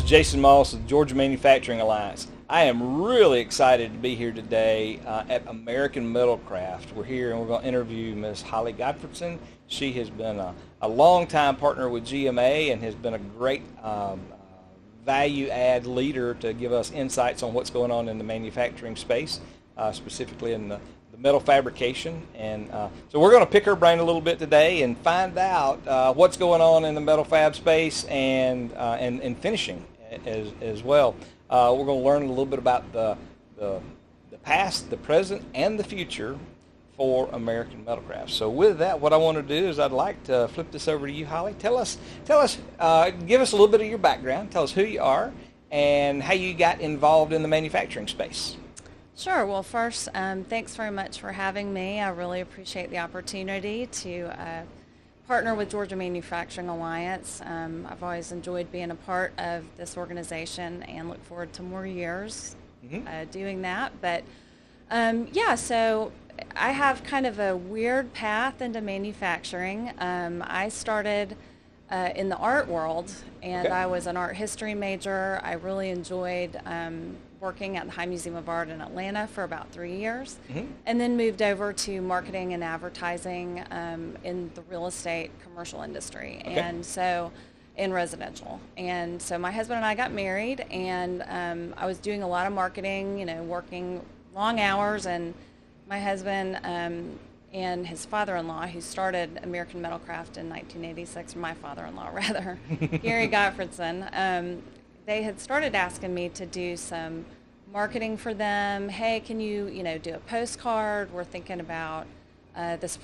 is Jason Moss of the Georgia Manufacturing Alliance. I am really excited to be here today at American Metalcraft. We're here and we're going to interview Ms. Holly Gotfredson. She has been a long-time partner with GMA and has been a great value-add leader to give us insights on what's going on in the manufacturing space, specifically in the metal fabrication. And so we're going to pick her brain a little bit today and find out what's going on in the metal fab space and finishing as well. We're going to learn a little bit about the past, the present, and the future for American Metalcraft. So with that, what I want to do is I'd like to flip this over to you, Holly. Give us a little bit of your background. Tell us who you are and how you got involved in the manufacturing space. Sure. Well, first, thanks very much for having me. I really appreciate the opportunity to partner with Georgia Manufacturing Alliance. I've always enjoyed being a part of this organization and look forward to more years doing that. But so I have kind of a weird path into manufacturing. I started in the art world, and I was an art history major. I really enjoyed working at the High Museum of Art in Atlanta for about 3 years, and then moved over to marketing and advertising in the real estate commercial industry, and so in residential. And so my husband and I got married, and I was doing a lot of marketing, working long hours, and my husband and his father-in-law, who started American Metalcraft in 1986, my father-in-law rather, Gary Gotfredson, they had started asking me to do some marketing for them. Hey, can you, do a postcard? We're thinking about this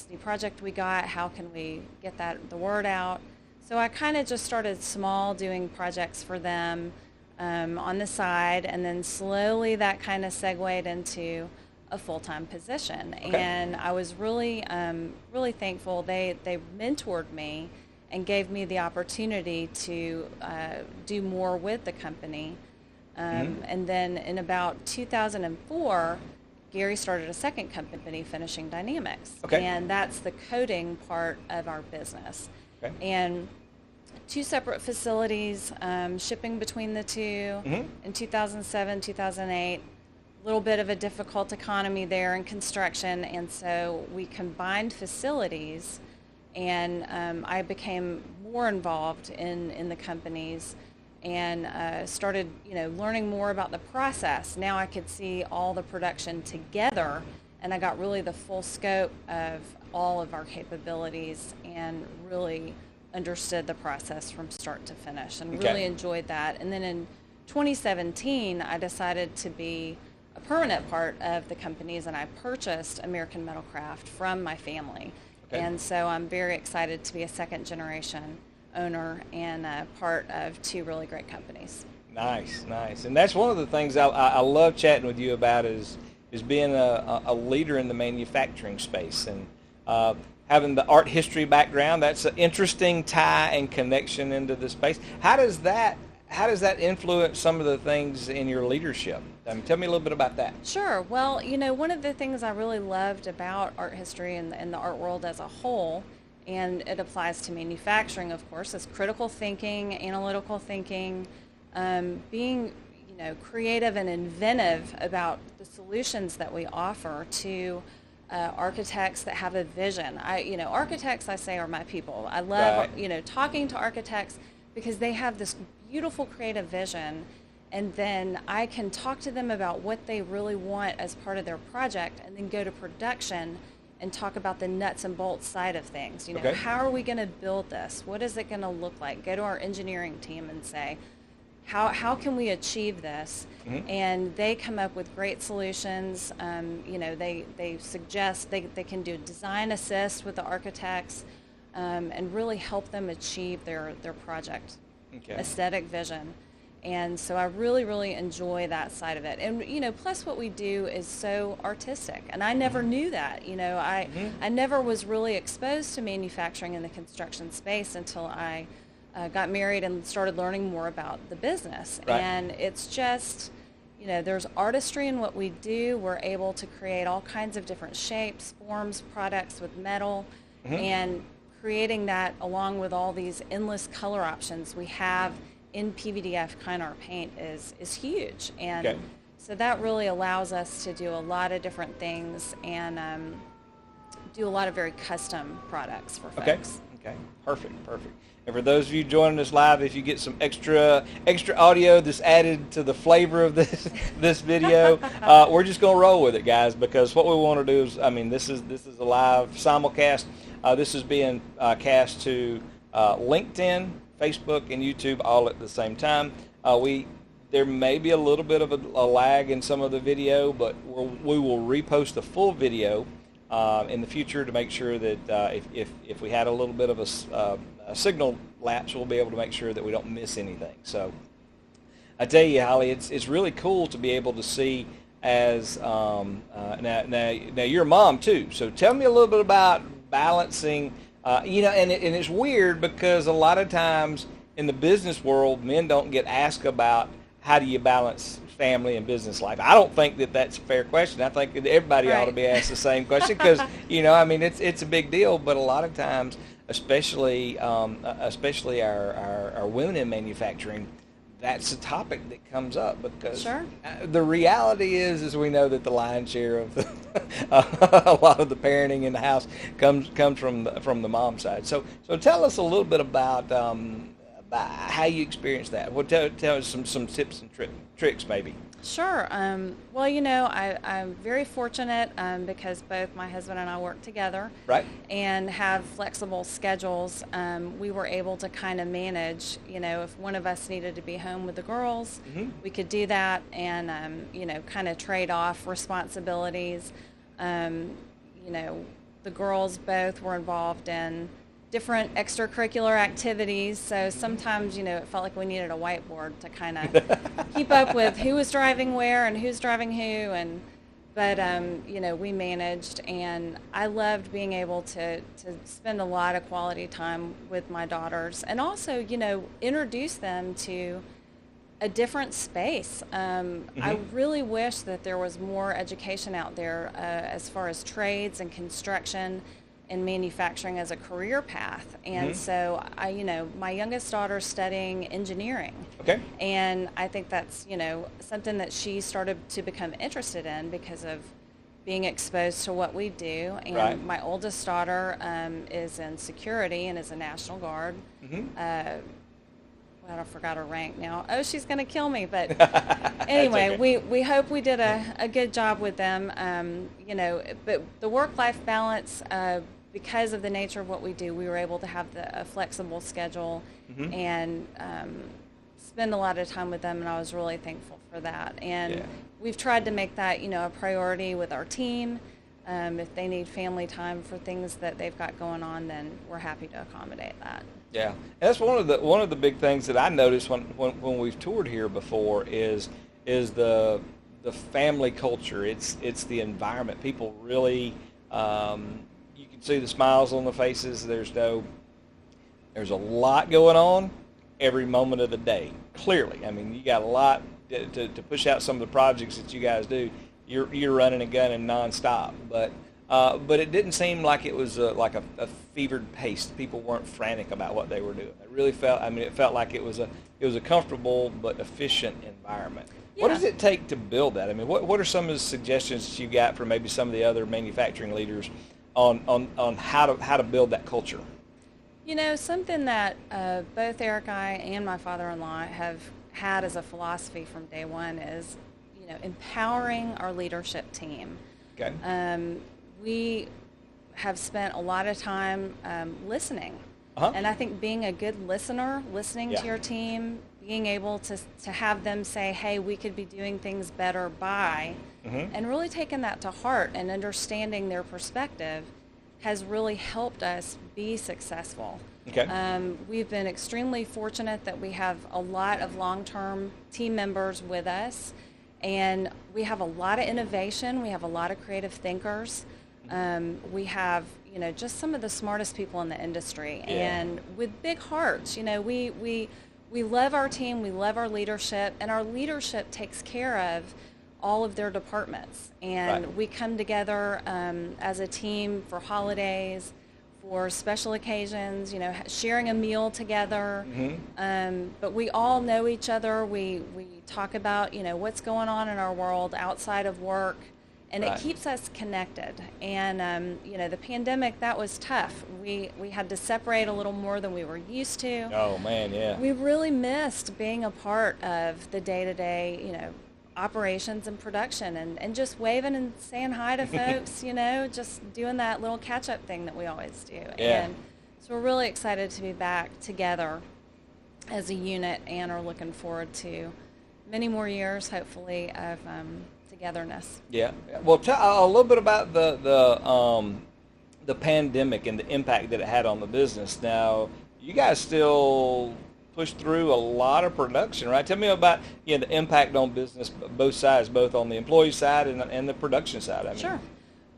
new project we got. How can we get the word out? So I kind of just started small, doing projects for them on the side, and then slowly that kind of segued into a full-time position. And I was really thankful. They mentored me and gave me the opportunity to do more with the company. And then in about 2004, Gary started a second company, Finishing Dynamics. And that's the coating part of our business. And two separate facilities, shipping between the two in 2007, 2008. A little bit of a difficult economy there in construction, and so we combined facilities, and I became more involved in the companies and started learning more about the process. Now I could see all the production together, and I got really the full scope of all of our capabilities and really understood the process from start to finish, and really enjoyed that. And then in 2017 I decided to be a permanent part of the companies, and I purchased American Metalcraft from my family. And so I'm very excited to be a second generation owner and part of two really great companies. Nice. And that's one of the things I love chatting with you about is being a leader in the manufacturing space, and having the art history background. That's an interesting tie and connection into the space. How does that influence some of the things in your leadership? Tell me a little bit about that. Sure. Well, one of the things I really loved about art history and the art world as a whole, and it applies to manufacturing, of course, is critical thinking, analytical thinking, being creative and inventive about the solutions that we offer to architects that have a vision. Architects, I say, are my people. I love talking to architects because they have this beautiful creative vision, and then I can talk to them about what they really want as part of their project, and then go to production and talk about the nuts and bolts side of things. How are we going to build this? What is it going to look like? Go to our engineering team and say, how can we achieve this? And they come up with great solutions. They suggest they can do design assist with the architects, and really help them achieve their project aesthetic vision. And so I really enjoy that side of it. And plus what we do is so artistic, and I never knew that. I never was really exposed to manufacturing in the construction space until I got married and started learning more about the business. And it's just, there's artistry in what we do. We're able to create all kinds of different shapes, forms, products with metal, and creating that along with all these endless color options we have in PVDF Kynar paint is huge, and Okay. so that really allows us to do a lot of different things and do a lot of very custom products for Okay. folks. Okay. Perfect. Perfect. And for those of you joining us live, if you get some extra audio that's added to the flavor of this video, we're just gonna roll with it, guys, because what we want to do is, I mean, this is a live simulcast. This is being cast to LinkedIn, Facebook, and YouTube all at the same time. There may be a little bit of a lag in some of the video, but we will repost the full video in the future to make sure that if we had a little bit of a signal lapse, we'll be able to make sure that we don't miss anything. So I tell you, Holly, it's really cool to be able to see as now you're a mom too. So tell me a little bit about balancing. And it's weird because a lot of times in the business world, men don't get asked about how do you balance family and business life. I don't think that that's a fair question. I think that everybody ought to be asked the same question because, I mean, it's a big deal. But a lot of times, especially our women in manufacturing, that's a topic that comes up because the reality is we know that the lion's share of a lot of the parenting in the house comes from the mom side. So tell us a little bit about how you experience that. Well, tell us some tips and tricks maybe. Sure. Well, I'm very fortunate because both my husband and I work together, right, and have flexible schedules. We were able to kind of manage, if one of us needed to be home with the girls, we could do that and, kind of trade off responsibilities. The girls both were involved in different extracurricular activities, so sometimes it felt like we needed a whiteboard to kind of keep up with who was driving where and who's driving who, but we managed, and I loved being able to spend a lot of quality time with my daughters and also introduce them to a different space. I really wish that there was more education out there as far as trades and construction and manufacturing as a career path. And so my youngest daughter's studying engineering. Okay. And I think that's, something that she started to become interested in because of being exposed to what we do. And my oldest daughter is in security and is a National Guard. I forgot her rank now. Oh, she's going to kill me. But anyway, okay. we hope we did a good job with them. But the work-life balance, because of the nature of what we do, we were able to have a flexible schedule and spend a lot of time with them, and I was really thankful for that. And we've tried to make that, a priority with our team. If they need family time for things that they've got going on, then we're happy to accommodate that. Yeah, and that's one of the big things that I noticed when we've toured here before is the family culture. It's the environment. People really you can see the smiles on the faces. There's a lot going on every moment of the day. Clearly, I mean, you got a lot to push out some of the projects that you guys do. You're running and gunning nonstop, but it didn't seem like it was like a fevered pace. People weren't frantic about what they were doing. It really felt. I mean, it felt like it was a comfortable but efficient environment. Yeah. What does it take to build that? I mean, what are some of the suggestions that you got from maybe some of the other manufacturing leaders on how to build that culture? Something that both Eric, I, and my father-in-law have had as a philosophy from day one is, empowering our leadership team. Okay. We have spent a lot of time listening. And I think being a good listener, listening to your team, being able to have them say, hey, we could be doing things better by, and really taking that to heart and understanding their perspective has really helped us be successful. Okay. We've been extremely fortunate that we have a lot of long-term team members with us, and we have a lot of innovation. We have a lot of creative thinkers. We have, just some of the smartest people in the industry, and with big hearts. We love our team, we love our leadership, and our leadership takes care of all of their departments. And we come together as a team for holidays, for special occasions, sharing a meal together. Mm-hmm. But we all know each other. We talk about, what's going on in our world outside of work, and Right. it keeps us connected. And, the pandemic, that was tough. We had to separate a little more than we were used to. Oh, man, yeah. We really missed being a part of the day-to-day, operations and production, and just waving and saying hi to folks, just doing that little catch-up thing that we always do. Yeah. And so we're really excited to be back together as a unit, and are looking forward to many more years, hopefully, of togetherness. Yeah. Well, tell a little bit about the pandemic and the impact that it had on the business. Now, you guys still push through a lot of production, right? Tell me about the impact on business, both sides, both on the employee side and the production side. I mean. Sure.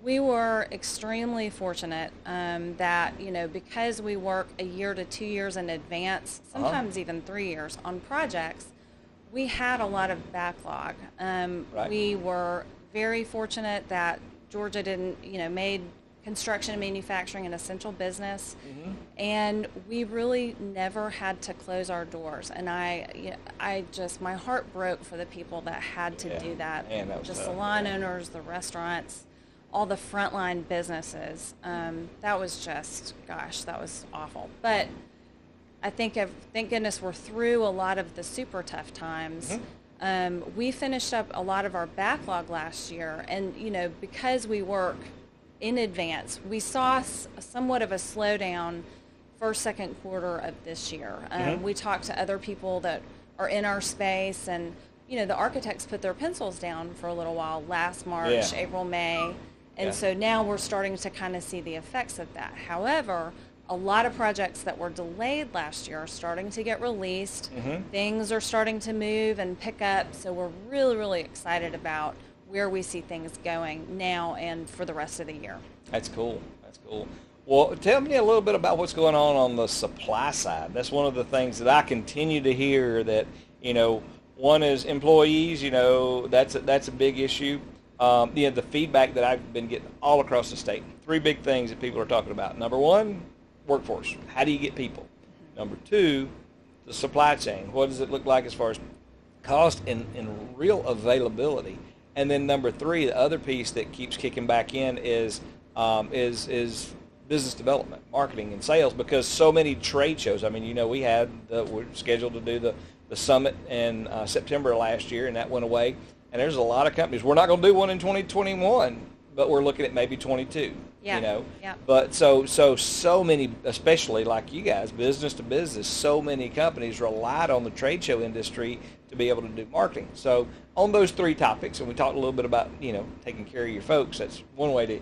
We were extremely fortunate that, because we work a year to 2 years in advance, sometimes even 3 years on projects, we had a lot of backlog. Right. We were very fortunate that Georgia didn't, made construction and manufacturing an essential business, Mm-hmm. and we really never had to close our doors. And my heart broke for the people that had to do that. Man, that was the tough. salon owners, the restaurants, all the frontline businesses. That was just, gosh, that was awful. But I think, thank goodness we're through a lot of the super tough times. Mm-hmm. We finished up a lot of our backlog last year, and because we work in advance, we saw somewhat of a slowdown first, second quarter of this year. Mm-hmm. We talked to other people that are in our space, and the architects put their pencils down for a little while last March, Yeah. April, May, and Yeah. so now we're starting to kind of see the effects of that. However, a lot of projects that were delayed last year are starting to get released. Mm-hmm. Things are starting to move and pick up, so we're really, really excited about where we see things going now and for the rest of the year. That's cool. That's cool. Well, tell me a little bit about what's going on the supply side. That's one of the things that I continue to hear that, one is employees, that's a big issue. The feedback that I've been getting all across the state, 3 big things that people are talking about. Number 1, workforce. How do you get people? Number 2, the supply chain. What does it look like as far as cost and real availability? And then number 3, the other piece that keeps kicking back in is business development, marketing, and sales, because so many trade shows. I mean, we're scheduled to do the summit in September last year, and that went away. And there's a lot of companies. We're not going to do one in 2021, but we're looking at maybe 22. Yeah. But so many, especially like you guys, business to business, so many companies relied on the trade show industry to be able to do marketing. So on those 3 topics, and we talked a little bit about, taking care of your folks. That's one way to,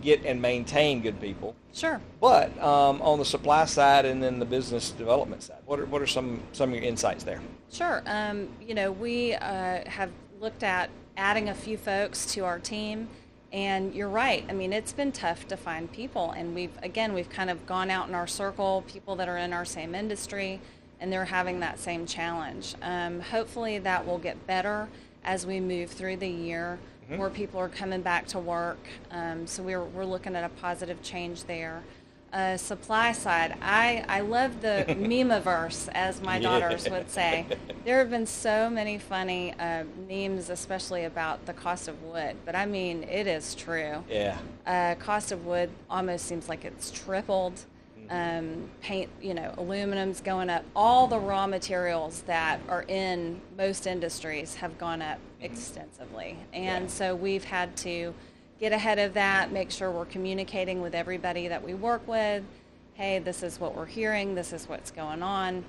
get and maintain good people. Sure. But on the supply side and then the business development side, what are some of your insights there? Sure. We have looked at adding a few folks to our team, and you're right. I mean, it's been tough to find people, and we've kind of gone out in our circle, people that are in our same industry, and they're having that same challenge. Hopefully that will get better as we move through the year. Mm-hmm. More people are coming back to work, so we're looking at a positive change there. Supply side, I love the meme-averse, as my daughters would say. There have been so many funny memes, especially about the cost of wood, but I mean, it is true. Yeah. Cost of wood almost seems like it's tripled. Paint, aluminum's going up. All the raw materials that are in most industries have gone up extensively. And so we've had to get ahead of that, make sure we're communicating with everybody that we work with. Hey, this is what we're hearing, this is what's going on.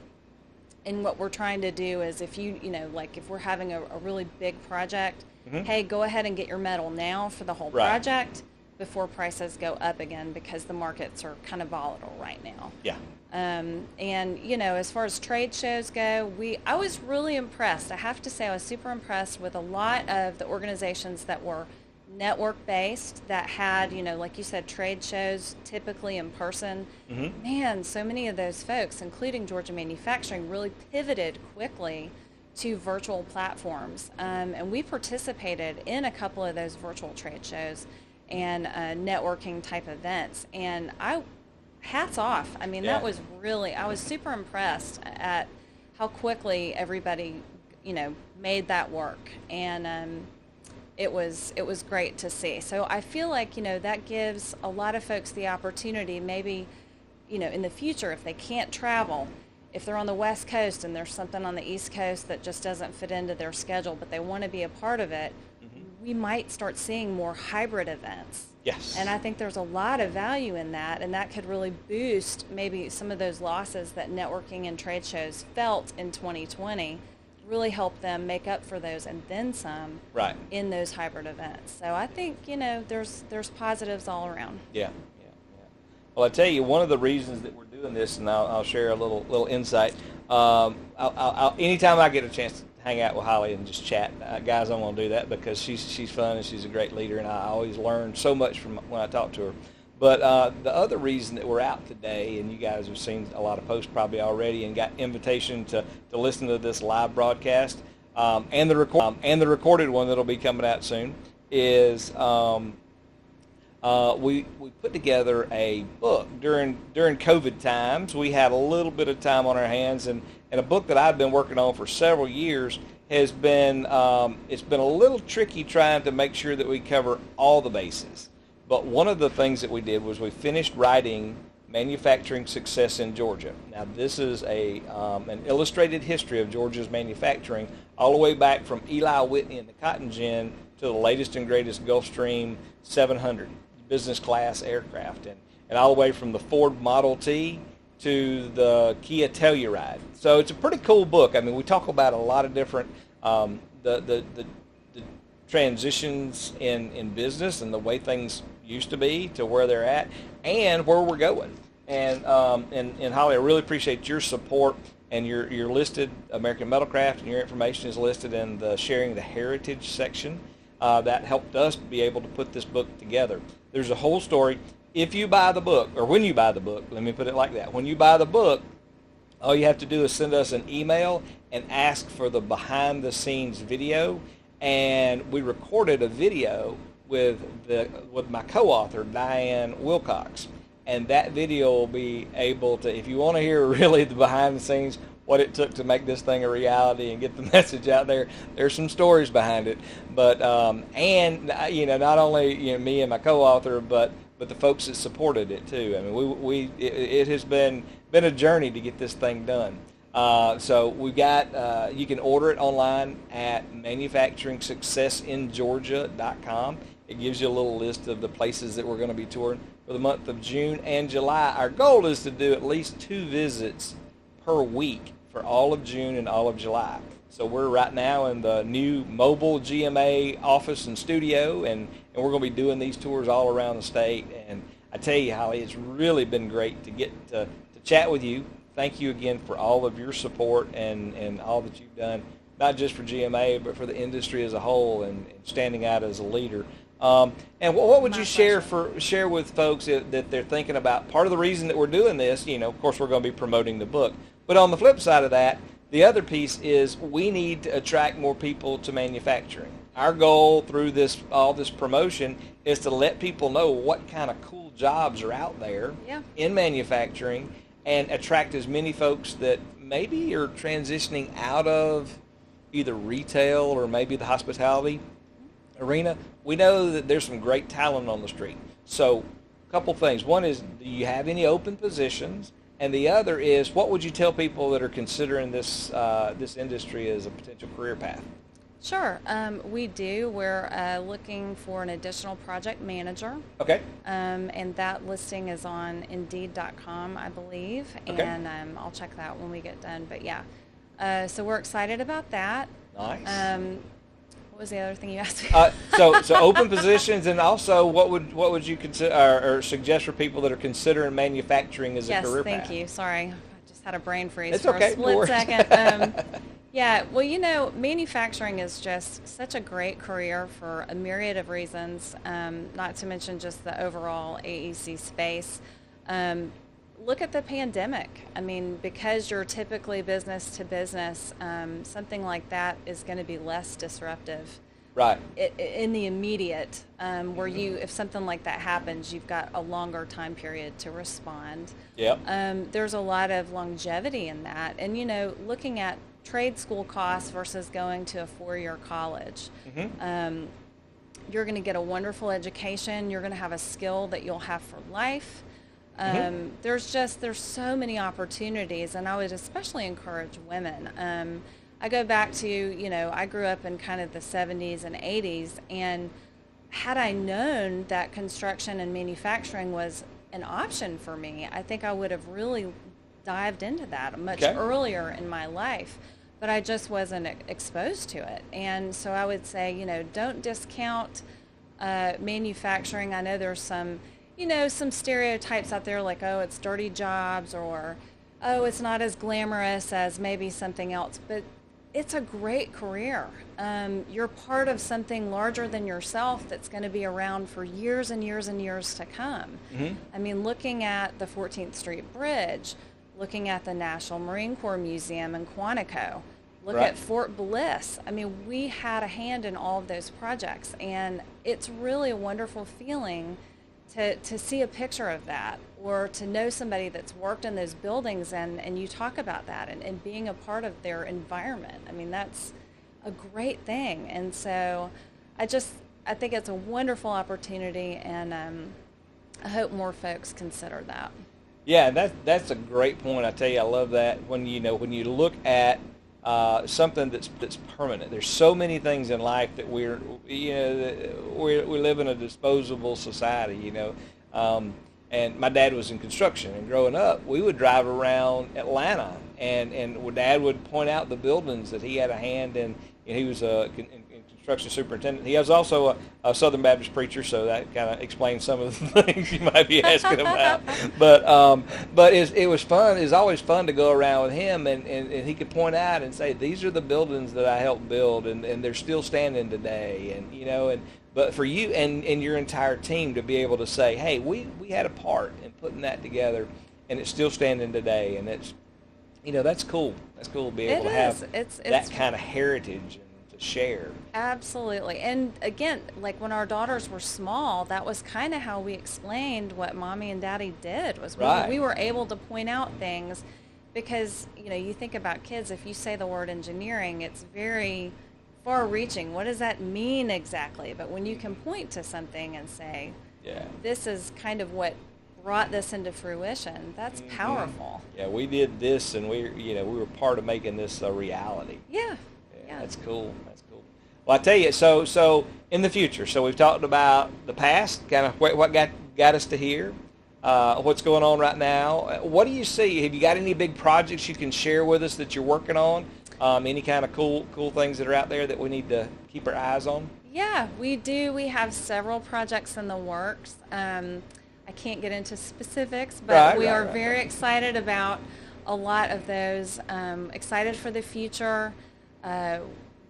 And what we're trying to do is if if we're having a really big project, hey, go ahead and get your metal now for the whole project before prices go up again, because the markets are kind of volatile right now. Yeah. And as far as trade shows go, I was really impressed. I have to say I was super impressed with a lot of the organizations that were network-based, that had, like you said, trade shows typically in person. Mm-hmm. Man, so many of those folks, including Georgia Manufacturing, really pivoted quickly to virtual platforms. And we participated in a couple of those virtual trade shows. and networking type events. And hats off. I mean, Yeah. that was really, I was super impressed at how quickly everybody, made that work. And it was great to see. So I feel like, that gives a lot of folks the opportunity, maybe, in the future, if they can't travel, if they're on the West Coast and there's something on the East Coast that just doesn't fit into their schedule, but they want to be a part of it, we might start seeing more hybrid events. Yes. And I think there's a lot of value in that, and that could really boost maybe some of those losses that networking and trade shows felt in 2020, really help them make up for those and then some Right. in those hybrid events. So I think, there's positives all around. Yeah. Well, I tell you, one of the reasons that we're doing this, and I'll share a little insight. Anytime I get a chance to hang out with Holly and just chat, guys, I'm going to do that because she's fun and she's a great leader, and I always learn so much from when I talk to her. But the other reason that we're out today, and you guys have seen a lot of posts probably already and got invitation to listen to this live broadcast, and the recorded one that'll be coming out soon, is we put together a book during COVID times. We had a little bit of time on our hands, and a book that I've been working on for several years has been it's been a little tricky trying to make sure that we cover all the bases. But one of the things that we did was we finished writing Manufacturing Success in Georgia. Now this is an illustrated history of Georgia's manufacturing, all the way back from Eli Whitney and the cotton gin to the latest and greatest Gulfstream 700 business class aircraft, and all the way from the Ford Model T to the Kia Telluride. So it's a pretty cool book. I mean, we talk about a lot of different the transitions in business and the way things used to be to where they're at and where we're going. And Holly, I really appreciate your support. And you're listed, American Metalcraft, and your information is listed in the Sharing the Heritage section. That helped us be able to put this book together. There's a whole story. If you buy the book, or when you buy the book, let me put it like that. When you buy the book, all you have to do is send us an email and ask for the behind-the-scenes video. And we recorded a video with my co-author, Diane Wilcox. And that video will be able to, if you want to hear really the behind-the-scenes, what it took to make this thing a reality and get the message out there. There's some stories behind it, but and not only me and my co-author, but the folks that supported it too. I mean, it has been a journey to get this thing done. So we got you can order it online at manufacturingsuccessingeorgia.com. It gives you a little list of the places that we're going to be touring for the month of June and July. Our goal is to do at least 2 visits per week for all of June and all of July. So we're right now in the new mobile GMA office and studio, and we're going to be doing these tours all around the state. And I tell you, Holly, it's really been great to get to chat with you. Thank you again for all of your support and all that you've done, not just for GMA, but for the industry as a whole, and standing out as a leader. And what would you share with folks that they're thinking about? Part of the reason that we're doing this, of course, we're going to be promoting the book. But on the flip side of that, the other piece is we need to attract more people to manufacturing. Our goal through all this promotion is to let people know what kind of cool jobs are out there in manufacturing, and attract as many folks that maybe are transitioning out of either retail or maybe the hospitality arena. We know that there's some great talent on the street. So a couple things. One is, do you have any open positions? And the other is, what would you tell people that are considering this industry as a potential career path? Sure. We do. We're looking for an additional project manager. Okay. And that listing is on Indeed.com, I believe. Okay. And I'll check that when we get done. But yeah, so we're excited about that. Nice. What was the other thing you asked me? So open positions, and also what would you consider or suggest for people that are considering manufacturing as a career path? Yes, thank you. Sorry, I just had a brain freeze It's for okay. a split second. Yeah, well, manufacturing is just such a great career for a myriad of reasons, not to mention just the overall AEC space. Look at the pandemic. I mean, because you're typically business to business, something like that is going to be less disruptive Right. in the immediate, where if something like that happens, you've got a longer time period to respond. Yep. There's a lot of longevity in that. And, looking at trade school costs versus going to a 4-year college, you're going to get a wonderful education. You're going to have a skill that you'll have for life. There's so many opportunities, and I would especially encourage women. I go back to, I grew up in kind of the 70s and 80s, and had I known that construction and manufacturing was an option for me, I think I would have really dived into that much earlier in my life, but I just wasn't exposed to it. And so I would say, don't discount manufacturing. I know there's some stereotypes out there like, oh, it's dirty jobs, or, oh, it's not as glamorous as maybe something else, but it's a great career. You're part of something larger than yourself that's going to be around for years and years and years to come. I mean, looking at the 14th Street Bridge, looking at the National Marine Corps Museum in Quantico, look at Fort Bliss. I mean, we had a hand in all of those projects, and it's really a wonderful feeling to see a picture of that, or to know somebody that's worked in those buildings, and you talk about that and being a part of their environment. I mean, that's a great thing. And so I think it's a wonderful opportunity, and I hope more folks consider that. Yeah, that's a great point. I tell you, I love that. When you look at something that's permanent. There's so many things in life that we live in a disposable society, and my dad was in construction, and growing up, we would drive around Atlanta, and Dad would point out the buildings that he had a hand in. He was in construction superintendent. He was also a Southern Baptist preacher, so that kind of explains some of the things you might be asking about. But it was fun. It was always fun to go around with him, and he could point out and say, these are the buildings that I helped build, and they're still standing today. But for you and your entire team to be able to say, hey, we had a part in putting that together, and it's still standing today, and it's that's cool. That's cool to be able to have that kind of heritage to share. Absolutely. And again, like when our daughters were small, that was kind of how we explained what Mommy and Daddy did, was we were able to point out things, because you think about kids, if you say the word engineering, it's very far-reaching. What does that mean exactly? But when you can point to something and say, this is kind of what brought this into fruition, that's powerful. Yeah, we did this, and we were part of making this a reality. Yeah. That's cool. That's cool. Well, I tell you, so in the future, so we've talked about the past, kind of what got us to here, what's going on right now. What do you see? Have you got any big projects you can share with us that you're working on? Any kind of cool things that are out there that we need to keep our eyes on? Yeah, we do. We have several projects in the works. I can't get into specifics, but we are very excited about a lot of those. Excited for the future.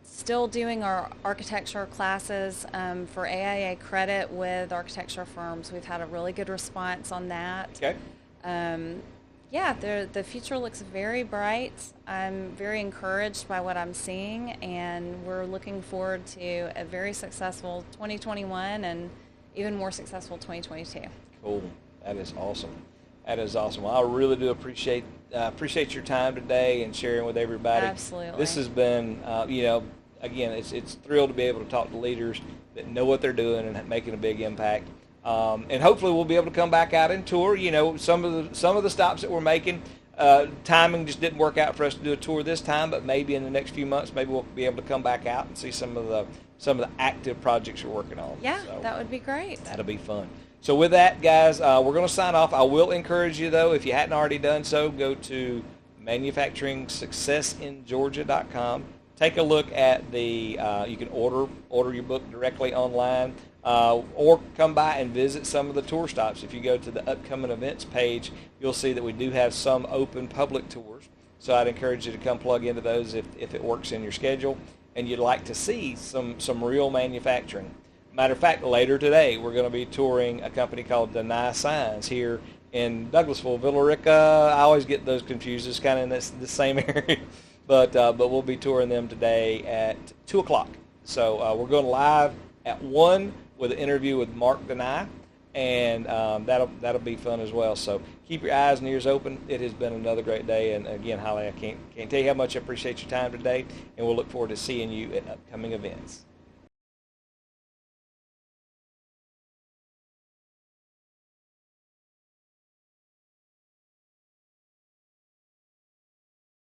Still doing our architecture classes for AIA credit with architecture firms. We've had a really good response on that. Okay. The future looks very bright. I'm very encouraged by what I'm seeing, and we're looking forward to a very successful 2021 and even more successful 2022. Cool. That is awesome. That is awesome. Well, I really do appreciate your time today and sharing with everybody. Absolutely. This has been, again, it's thrilled to be able to talk to leaders that know what they're doing and making a big impact. And hopefully we'll be able to come back out and tour. Some of the stops that we're making, timing just didn't work out for us to do a tour this time, but maybe in the next few months, maybe we'll be able to come back out and see some of the active projects you're working on. Yeah, so that would be great. That'll be fun. So with that, guys, we're going to sign off. I will encourage you, though, if you hadn't already done so, go to manufacturingsuccessingeorgia.com. Take a look at you can order your book directly online, or come by and visit some of the tour stops. If you go to the upcoming events page, you'll see that we do have some open public tours. So I'd encourage you to come plug into those if it works in your schedule and you'd like to see some real manufacturing. Matter of fact, later today, we're going to be touring a company called Deny Signs here in Douglasville, Villa Rica. I always get those confused. It's kind of in the same area. But we'll be touring them today at 2 o'clock. So we're going live at 1 with an interview with Mark Denai, and that'll be fun as well. So keep your eyes and ears open. It has been another great day, and again, Holly, I can't tell you how much I appreciate your time today, and we'll look forward to seeing you at upcoming events.